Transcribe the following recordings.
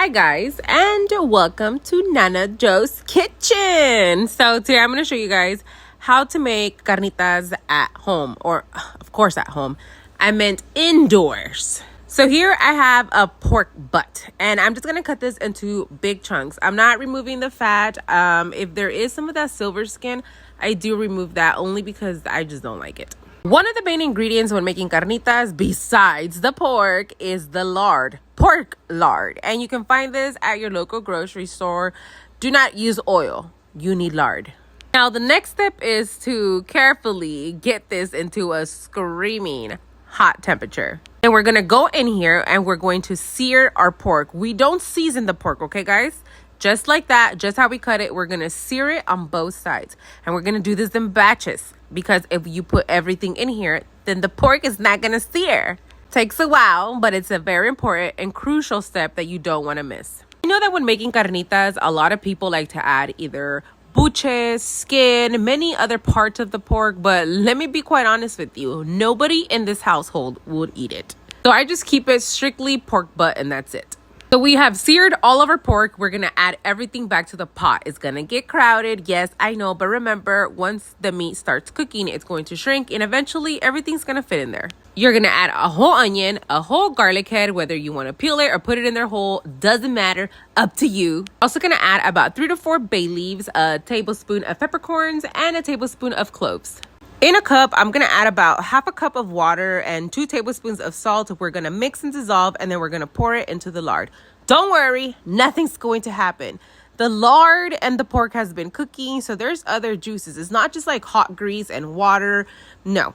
Hi guys, and welcome to Nana Joe's Kitchen. So today I'm going to show you guys how to make carnitas at home, or of course at home. I meant indoors. So here I have a pork butt, and I'm just going to cut this into big chunks. I'm not removing the fat. If there is some of that silver skin, I do remove that only because I just don't like it. One of the main ingredients when making carnitas, besides the pork, is the lard. Pork lard. And you can find this at your local grocery store. Do not use oil. You need lard. Now, the next step is to carefully get this into a screaming hot temperature. And we're going to go in here and we're going to sear our pork. We don't season the pork, okay, guys? Just like that, just how we cut it, we're going to sear it on both sides. And we're going to do this in batches because if you put everything in here, then the pork is not going to sear. Takes a while, but it's a very important and crucial step that you don't want to miss. You know that when making carnitas, a lot of people like to add either buches, skin, many other parts of the pork, but let me be quite honest with you, nobody in this household would eat it. So I just keep it strictly pork butt and that's it. So we have seared all of our pork. We're going to add everything back to the pot. It's going to get crowded. Yes, I know. But remember, once the meat starts cooking, it's going to shrink and eventually everything's going to fit in there. You're going to add a whole onion, a whole garlic head, whether you want to peel it or put it in there whole, doesn't matter, up to you. Also going to add about 3 to 4 bay leaves, a tablespoon of peppercorns, and a tablespoon of cloves. In a cup, I'm going to add about half a cup of water and 2 tablespoons of salt. We're going to mix and dissolve, and then we're going to pour it into the lard. Don't worry, nothing's going to happen. The lard and the pork has been cooking, so there's other juices. It's not just like hot grease and water. No,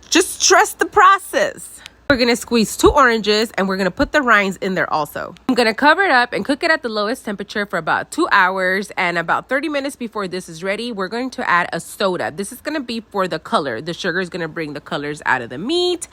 just trust the process. We're going to squeeze 2 oranges and we're going to put the rinds in there also. I'm going to cover it up and cook it at the lowest temperature for about 2 hours, and about 30 minutes before this is ready, we're going to add a soda. This is going to be for the color. The sugar is going to bring the colors out of the meat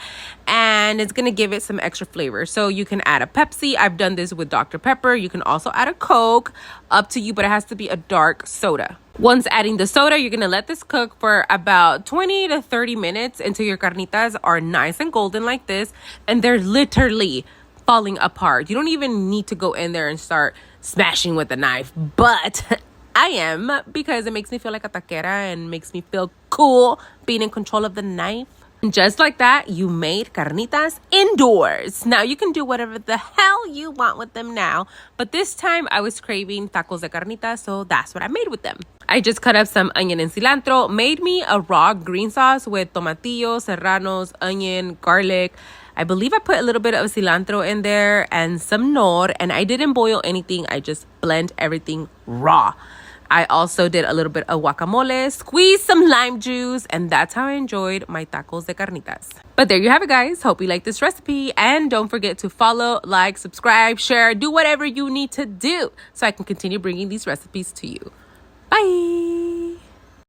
and it's going to give it some extra flavor. So you can add a Pepsi. I've done this with Dr. Pepper. You can also add a Coke, up to you, but it has to be a dark soda. Once adding the soda, you're going to let this cook for about 20 to 30 minutes until your carnitas are nice and golden like this. And they're literally falling apart. You don't even need to go in there and start smashing with a knife. But I am, because it makes me feel like a taquera and makes me feel cool being in control of the knife. And just like that, you made carnitas indoors. Now, you can do whatever the hell you want with them now. But this time, I was craving tacos de carnitas, so that's what I made with them. I just cut up some onion and cilantro, made me a raw green sauce with tomatillo, serranos, onion, garlic. I believe I put a little bit of cilantro in there and some nor, and I didn't boil anything. I just blend everything raw. I also did a little bit of guacamole, squeezed some lime juice, and that's how I enjoyed my tacos de carnitas. But there you have it, guys. Hope you like this recipe. And don't forget to follow, like, subscribe, share, do whatever you need to do so I can continue bringing these recipes to you. Bye!